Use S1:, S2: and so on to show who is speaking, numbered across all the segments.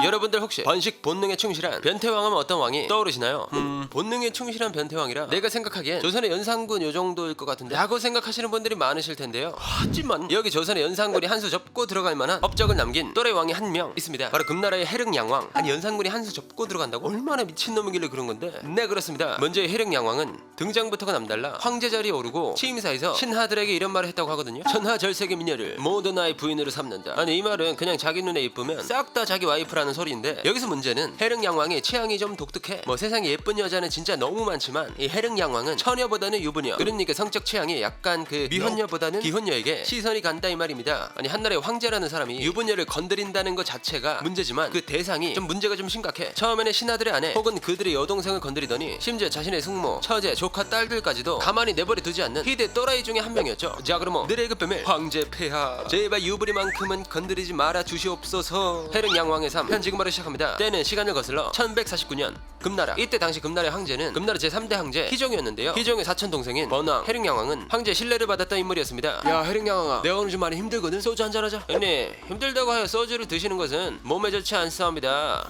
S1: 여러분들 혹시 번식 본능에 충실한 변태왕하면 어떤 왕이 떠오르시나요? 본능에 충실한 변태왕이라 내가 생각하기엔 조선의 연산군 요 정도일 것 같은데 라고 생각하시는 분들이 많으실 텐데요. 하지만 여기 조선의 연산군이 한 수 접고 들어갈 만한 업적을 남긴 또래 왕이 한 명 있습니다. 바로 금나라의 해릉양왕. 아니 연산군이 한 수 접고 들어간다고? 얼마나 미친놈이길래 그런 건데. 네 그렇습니다. 먼저 이 해릉양왕은 등장부터가 남달라 황제 자리에 오르고 취임사에서 신하들에게 이런 말을 했다고 하거든요. 천하절색의 미녀를 모두 나의 부인으로 삼는다. 아니 이 말은 그냥 자기 눈에 이쁘면 싹 다 자기 와이프라는 소리인데, 여기서 문제는 해릉양왕의 취향이 좀 독특해. 뭐 세상에 예쁜 여자는 진짜 너무 많지만 이 해릉양왕은 처녀보다는 유부녀, 그러니까 성적 취향이 약간 그 미혼녀보다는 기혼녀에게 시선이 간다 이 말입니다. 아니 한나라의 황제라는 사람이 유부녀를 건드린다는 것 자체가 문제지만 그 대상이 좀 문제가 좀 심각해. 처음에는 신하들의 아내 혹은 그들의 여동생을 건드리더니 심지어 자신의 숙모, 처제, 조카, 딸들까지도 가만히 내버려 두지 않는 희대 또라이 중에 한 명이었죠. 자 그럼 늘의 그 뱀을 황제 폐하 제발 유부리만큼은 건드리지 말아 주시옵소서. 해릉양왕의 삶 현지금으로 시작합니다. 때는 시간을 거슬러 1149년 금나라. 이때 당시 금나라의 황제는 금나라 제3대 황제 희종이었는데요. 희종의 사촌 동생인 번왕 해릉양왕은 황제의 신뢰를 받았던 인물이었습니다. 야 해릉양왕아, 내가 오늘 좀 많이 힘들거든. 소주 한잔 하자. 형님 힘들다고 하여 소주를 드시는 것은 몸에 좋지 않사옵니다.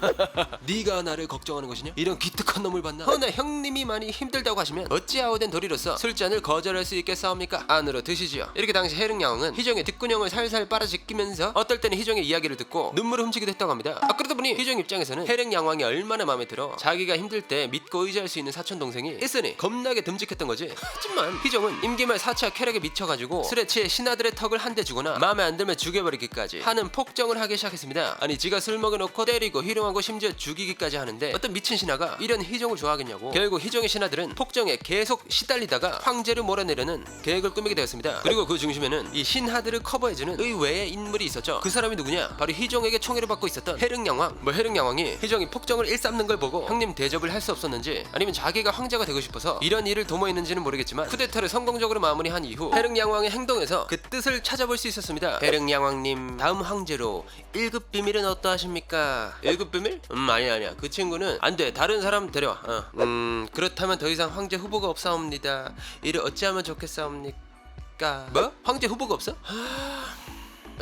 S1: 네가 나를 걱정하는 것이냐? 이런 기특한 놈을 봤나? 허나 형님이 많이 힘들다고 하시면 어찌아우된 도리로서 술잔을 거절할 수 있겠사옵니까? 안으로 드시지요. 이렇게 당시 해릉양왕은 희종의 뒷구녕을 살살 빨아제끼면서 어떨 때는 희종의 이야기를 듣고 눈물을 훔치기도 했다고 합니다. 그러다 보니 희종 입장에서는 해릉양왕이 얼마나 마음에 들어 자기가 힘들 때 믿고 의지할 수 있는 사촌 동생이 있으니 겁나게 듬직했던 거지. 하지만 희종은 임기말 사치와 쾌락에 미쳐가지고 술에 취해 신하들의 턱을 한 대 주거나 마음에 안 들면 죽여버리기까지 하는 폭정을 하기 시작했습니다. 아니 지가 술 먹여놓고 때리고 희롱하고 심지어 죽이기까지 하는데 어떤 미친 신하가 이런 희종을 좋아하겠냐고. 결국 희종의 신하들은 폭정에 계속 시달리다가 황제를 몰아내려는 계획을 꾸미게 되었습니다. 그리고 그 중심에는 이 신하들을 커버해주는 의외의 인물이 있었죠. 그 사람이 누구냐? 바로 희종에게 총애를 받고 있었던 해릉양왕. 뭐 해릉양왕이 희종이 폭정을 일삼는 걸 보고 형님 대접을 할 수 없었는지 아니면 자기가 황제가 되고 싶어서 이런 일을 도모했는지는 모르겠지만 쿠데타를 성공적으로 마무리한 이후 해릉양왕의 행동에서 그 뜻을 찾아볼 수 있었습니다. 해릉양왕님 다음 황제로 1급 비밀은 어떠하십니까? 1급 비밀? 아니야 그 친구는 안돼, 다른 사람 데려와. 그렇다면 더 이상 황제 후보가 없사옵니다. 이를 어찌하면 좋겠사옵니까? 뭐? 황제 후보가 없어?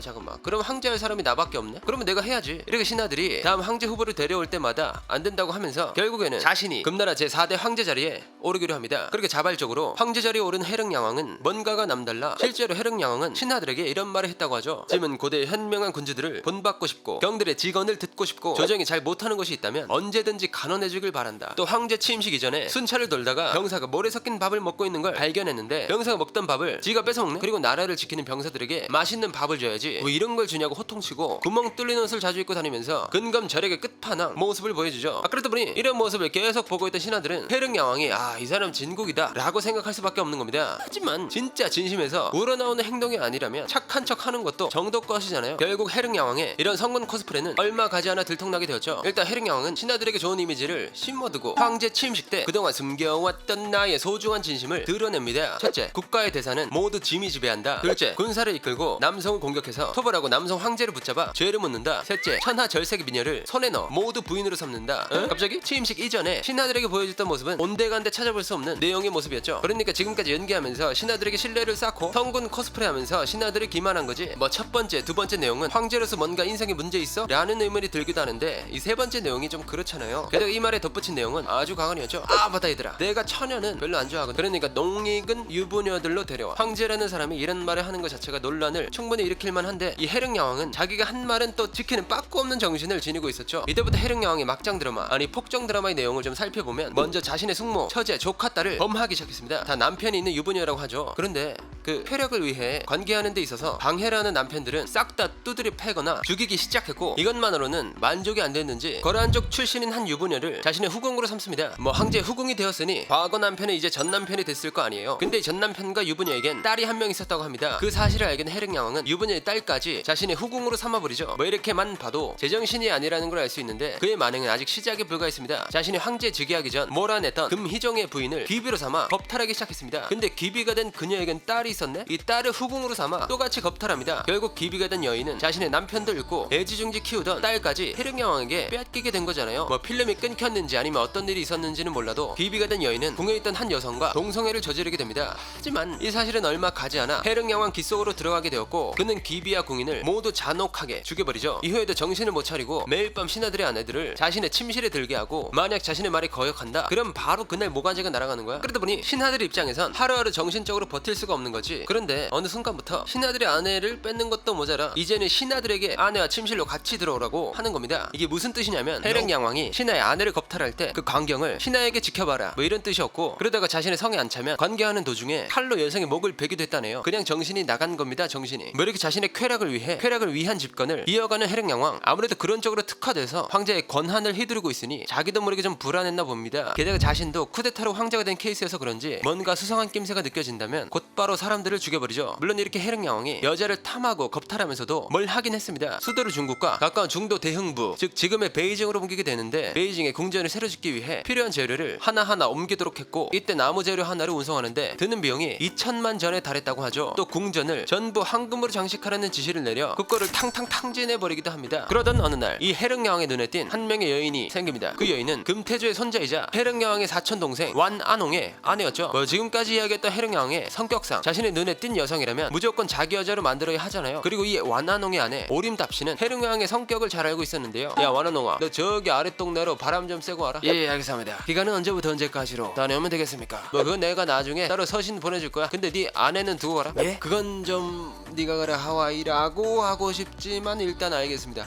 S1: 잠깐만, 그럼 황제할 사람이 나밖에 없네? 그러면 내가 해야지. 이렇게 신하들이 다음 황제 후보를 데려올 때마다 안 된다고 하면서 결국에는 자신이 금나라 제4대 황제 자리에 오르기로 합니다. 그렇게 자발적으로 황제 자리에 오른 해릉양왕은 뭔가가 남달라 실제로 해릉양왕은 신하들에게 이런 말을 했다고 하죠. 지금은 고대의 현명한 군주들을 본받고 싶고 경들의 직언을 듣고 싶고 조정이 잘 못하는 것이 있다면 언제든지 간언해주길 바란다. 또 황제 취임식 이전에 순찰을 돌다가 병사가 모래 섞인 밥을 먹고 있는 걸 발견했는데 병사가 먹던 밥을 지가 뺏어먹네? 그리고 나라를 지키는 병사들에게 맛있는 밥을 줘야지 뭐 이런 걸 주냐고 호통치고 구멍 뚫린 옷을 자주 입고 다니면서 근검절약의 끝판왕 모습을 보여주죠. 그러다 보니 이런 모습을 계속 보고 있던 신하들은 해릉양왕이 이 사람 진국이다 라고 생각할 수밖에 없는 겁니다. 하지만 진짜 진심에서 우러나오는 행동이 아니라면 착한 척 하는 것도 정도 것이잖아요. 결국 해릉양왕의 이런 성군 코스프레는 얼마 가지 않아 들통나게 되었죠. 일단 해릉양왕은 신하들에게 좋은 이미지를 심어두고 황제 취임식 때 그동안 숨겨왔던 나의 소중한 진심을 드러냅니다. 첫째, 국가의 대사는 모두 짐이 지배한다. 둘째, 군사를 이끌고 남성을 공격해서 토벌하고 남성 황제를 붙잡아 죄를 묻는다. 셋째, 천하절색의 미녀를 손에 넣어 모두 부인으로 삼는다. 갑자기 취임식 이전에 신하들에게 보여줬던 모습은 온데간데 찾아볼 수 없는 내용의 모습이었죠. 그러니까 지금까지 연기하면서 신하들에게 신뢰를 쌓고 성군 코스프레하면서 신하들을 기만한 거지. 뭐 첫 번째, 두 번째 내용은 황제로서 뭔가 인생에 문제 있어? 라는 의문이 들기도 하는데 이 세 번째 내용이 좀 그렇잖아요. 게다가 이 말에 덧붙인 내용은 아주 강한이었죠. 맞다 얘들아, 내가 처녀는 별로 안 좋아하거든. 그러니까 농익은 유부녀들로 데려와. 황제라는 사람이 이런 말을 하는 것 자체가 논란을 충분히 일으킬 만한데 이 해릉양왕은 자기가 한 말은 또 지키는 빠꾸 없는 정신을 지니고 있었죠. 이때부터 해릉양왕의 막장 드라마, 아니 폭정 드라마의 내용을 좀 살펴보면 먼저 자신의 숙모, 처제, 조카, 딸을 범하기 시작했습니다. 다 남편이 있는 유부녀라고 하죠. 그런데 그 쾌락을 위해 관계하는 데 있어서 방해를 하는 남편들은 싹 다 두드려 패거나 죽이기 시작했고, 이것만으로는 만족이 안 됐는지 거란족 출신인 한 유부녀를 자신의 후궁으로 삼습니다. 뭐 황제 후궁이 되었으니 과거 남편은 이제 전 남편이 됐을 거 아니에요. 근데 전 남편과 유부녀에겐 딸이 한 명 있었다고 합니다. 그 사실을 알게 된 해릉양왕은 유부녀의 딸까지 자신의 후궁으로 삼아버리죠. 뭐 이렇게만 봐도 제정신이 아니라는 걸 알 수 있는데 그의 만행은 아직 시작에 불과했습니다. 자신이 황제 즉위하기 전 몰아냈던 금희종의 부인을 귀비로 삼아 법탈하기 시작했습니다. 근데 귀비가 된 그녀에겐 딸이 있었네. 이 딸을 후궁으로 삼아 또같이 겁탈합니다. 결국 기비가 된 여인은 자신의 남편도 잃고 애지중지 키우던 딸까지 해령여왕에게 빼앗기게 된 거잖아요. 뭐 필름이 끊겼는지 아니면 어떤 일이 있었는지는 몰라도 기비가 된 여인은 궁에 있던 한 여성과 동성애를 저지르게 됩니다. 하지만 이 사실은 얼마 가지 않아 해령여왕 귓속으로 들어가게 되었고 그는 기비와 궁인을 모두 잔혹하게 죽여버리죠. 이후에도 정신을 못 차리고 매일 밤 신하들의 아내들을 자신의 침실에 들게 하고 만약 자신의 말이 거역한다 그럼 바로 그날 모가지가 날아가는 거야. 그러다 보니 신하들의 입장에선 하루하루 정신적으로 버틸 수가 없는 거지. 그런데 어느 순간부터 신하들의 아내를 뺏는 것도 모자라 이제는 신하들에게 아내와 침실로 같이 들어오라고 하는 겁니다. 이게 무슨 뜻이냐면 해령양왕이 신하의 아내를 겁탈할 때 그 광경을 신하에게 지켜봐라 뭐 이런 뜻이었고 그러다가 자신의 성에 안 차면 관계하는 도중에 칼로 여성의 목을 베기도 했다네요. 그냥 정신이 나간 겁니다. 정신이. 뭐 이렇게 자신의 쾌락을 위한 집권을 이어가는 해령양왕. 아무래도 그런 쪽으로 특화돼서 황제의 권한을 휘두르고 있으니 자기도 모르게 좀 불안했나 봅니다. 게다가 자신도 쿠데타로 황제가 된 케이스여서 그런지 뭔가 수상한 낌새가 느껴진다면 곧바로 사람들을 죽여버리죠. 물론 이렇게 해령양왕이 여자를 탐하고 겁탈하면서도 뭘 하긴 했습니다. 수도를 중국과 가까운 중도 대흥부 즉 지금의 베이징으로 옮기게 되는데 베이징의 궁전을 새로 짓기 위해 필요한 재료를 하나하나 옮기도록 했고 이때 나무 재료 하나를 운송하는데 드는 비용이 2천만 전에 달했다고 하죠. 또 궁전을 전부 황금으로 장식하라는 지시를 내려 그거를 탕탕 탕진해버리기도 합니다. 그러던 어느 날 이 해령여왕의 눈에 띈 한 명의 여인이 생깁니다. 그 여인은 금태조의 손자이자 해령여왕의 사촌 동생 완안홍의 아내였죠. 뭐 지금까지 이야기했던 해령여왕의 성격상 자신의 눈에 띈 여성이라면 무조건 자기 여자로 만들어야 하잖아요. 그리고 이 완안홍의 아내 오림답씨는 해령여왕의 성격을 잘 알고 있었는데요. 야 완안홍아 너 저기 아랫동네로 바람 좀 쐬고 와라. 예 알겠습니다. 기간은 언제부터 언제까지로 다녀오면 되겠습니까? 뭐 그건 내가 나중에 따로 서신 보내줄 거야. 근데 네 아내는 두고 가라. 예? 그건 좀 네가 가라 하와이라고 하고 싶지만 일단 알겠습니다.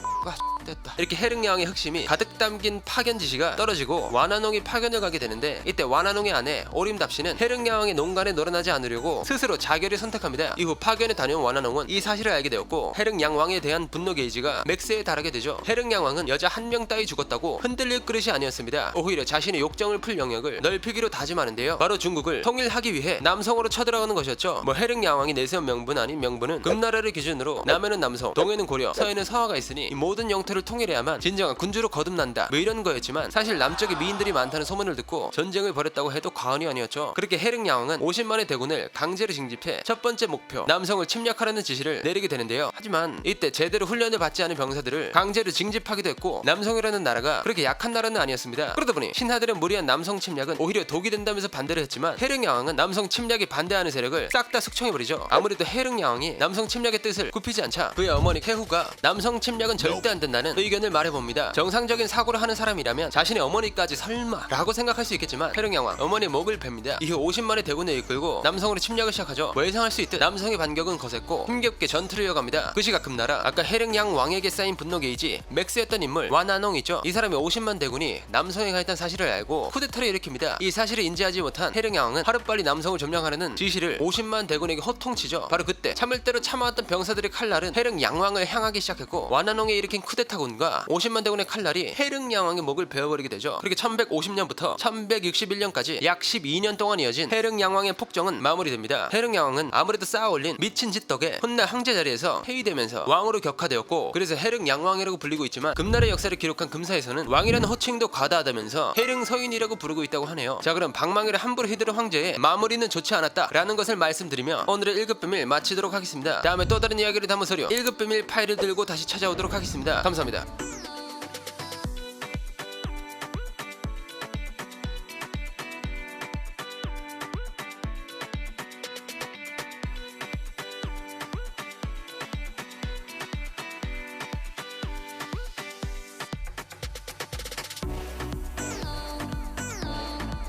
S1: 됐다. 이렇게 해령여왕의 흑심이 가득 담긴 파견 지시가 떨어지고 완안홍이 파견을 가게 되는데 이때 완안홍의 아내 오림답씨는 해령여왕의 농간에 놀아나지 않으려고 스스로 자결을 선택합니다. 이후 파견에 다녀온 완안홍은 이 사실을 알게 되었고 해령양왕에 대한 분노 게이지가 맥스에 달하게 되죠. 해령양왕은 여자 한 명 따위 죽었다고 흔들릴 그릇이 아니었습니다. 오히려 자신의 욕정을 풀 영역을 넓히기로 다짐하는데요. 바로 중국을 통일하기 위해 남성으로 쳐들어가는 것이었죠. 뭐 해령양왕이 내세운 명분 아닌 명분은 금나라를 기준으로 남해는 남성, 동해는 고려, 서해는 서화가 있으니 이 모든 영토를 통일해야만 진정한 군주로 거듭난다 뭐 이런 거였지만 사실 남쪽에 미인들이 많다는 소문을 듣고 전쟁을 벌였다고 해도 과언이 아니었죠. 그렇게 해령양왕은 50만의 대군을 강제로 징집해 첫 번째 목표 남성을 침략하라는 지시를 내리게 되는데요. 하지만 이때 제대로 훈련을 받지 않은 병사들을 강제로 징집하기도 했고 남성이라는 나라가 그렇게 약한 나라는 아니었습니다. 그러다 보니 신하들은 무리한 남성 침략은 오히려 독이 된다면서 반대를 했지만 해령양왕은 남성 침략에 반대하는 세력을 싹 다 숙청해버리죠. 아무래도 해령양왕이 남성 침략의 뜻을 굽히지 않자 그의 어머니 태후가 남성 침략은 절대 안 된다는 의견을 말해봅니다. 정상적인 사고를 하는 사람이라면 자신의 어머니까지 설마 라고 생각할 수 있겠지만 해령양왕 어머니의 목을 팹니다. 이후 50만의 대군을 이끌고 남성으로 침략을 시작하죠. 뭐 예상할 수 있듯 남성의 반격은 거셌고 힘겹게 전투를 이어갑니다. 그 시각 금나라 아까 해령양왕에게 쌓인 분노 게이지 맥스였던 인물 완안홍 있죠. 이 사람의 50만 대군이 남성에 가 있다는 사실을 알고 쿠데타를 일으킵니다. 이 사실을 인지하지 못한 해령양왕은 하루빨리 남성을 점령하라는 지시를 50만 대군에게 호통치죠. 바로 그때 참을 대로 참아왔던 병사들의 칼날은 해령양왕을 향하기 시작했고 완안홍이 일으킨 쿠데타군과 50만 대군의 칼날이 해령양왕의 목을 베어버리게 되죠. 그렇게 1150년부터 1161년까지 약 12년 동안 이어진 해령양왕의 폭정은 마무리됩니다. 해령양왕은 아무래도 쌓아올린 미친 짓 덕에 훗날 황제 자리에서 폐위되면서 왕으로 격화되었고 그래서 해령양왕이라고 불리고 있지만 금나라 역사를 기록한 금사에서는 왕이라는 호칭도 과다하다면서 해령서인이라고 부르고 있다고 하네요. 자 그럼 방망이를 함부로 휘두른 황제의 마무리는 좋지 않았다라는 것을 말씀드리며 오늘의 1급 비밀 마치도록 하겠습니다. 다음에 또 다른 이야기를 담은 서류 1급 비밀 파일을 들고 다시 찾아오도록 하겠습니다. 감사합니다.